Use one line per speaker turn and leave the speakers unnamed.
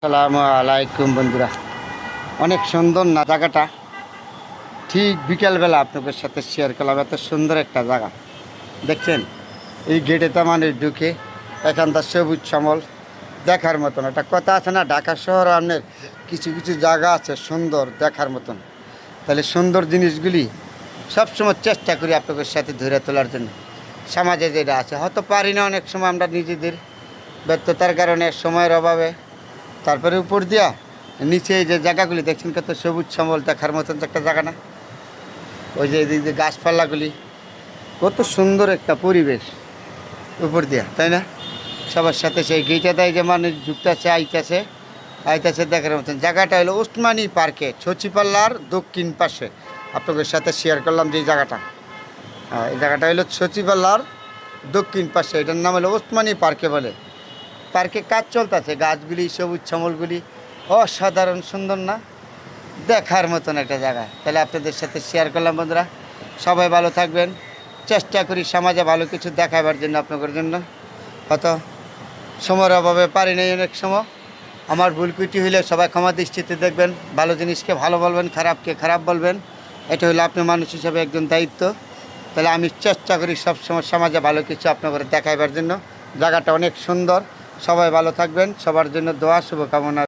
আসসালামু আলাইকুম বন্ধুরা, অনেক সুন্দর না জায়গাটা? ঠিক বিকেলবেলা আপনাদের সাথে শেয়ার করলাম। এত সুন্দর একটা জায়গা দেখছেন। এই গেটেতে মানুষ ঢুকে এখানটা সবুজ শ্যামল দেখার মতন। একটা কথা আছে না, ঢাকা শহর আপনার কিছু কিছু জায়গা আছে সুন্দর দেখার মতন। তাহলে সুন্দর জিনিসগুলি সবসময় চেষ্টা করি আপনাদের সাথে ধরে তোলার জন্য। সমাজে যেটা আছে হয়তো পারি না, অনেক সময় আমরা নিজেদের ব্যর্থতার কারণে সময়ের অভাবে। তারপরে উপর দিয়া নিচে এই যে জায়গাগুলি দেখছেন, কত সবুজ শ্যামল দেখার মতন একটা জায়গা না? ওই যে এদিক দিয়ে গাছপালাগুলি, কত সুন্দর একটা পরিবেশ উপর দিয়া, তাই না? সবার সাথে সেই গেইটা দেয় যে মানুষ ঢুকতেছে আইতেছে দেখার মতন। জায়গাটা হলো ওসমানী পার্কে, সচিপাল্লার দক্ষিণ পাশে। আপনাদের সাথে শেয়ার করলাম যে জায়গাটা, এই জায়গাটা হলো সচিপাল্লার দক্ষিণ পাশে। এটার নাম হলো ওসমানী পার্কে বলে। পার্কে কাজ চলতেছে, গাছগুলি সবুজ শ্যামলগুলি অসাধারণ সুন্দর না? দেখার মতন একটা জায়গা। তাহলে আপনাদের সাথে শেয়ার করলাম বন্ধুরা। সবাই ভালো থাকবেন। চেষ্টা করি সমাজে ভালো কিছু দেখাবার জন্য, আপনাদের জন্য। হয়তো সময়ের অভাবে পারি নাই অনেক সময়। আমার ভুল ত্রুটি হইলে সবাই ক্ষমা দৃষ্টিতে দেখবেন। ভালো জিনিসকে ভালো বলবেন, খারাপকে খারাপ বলবেন। এটা হলো আপনি মানুষ হিসাবে একজন দায়িত্ব। তাহলে আমি চেষ্টা করি সবসময় সমাজে ভালো কিছু আপনাদের দেখাইবার জন্য। জায়গাটা অনেক সুন্দর। সবাই ভালো থাকবেন, সবার জন্য দোয়া শুভকামনা।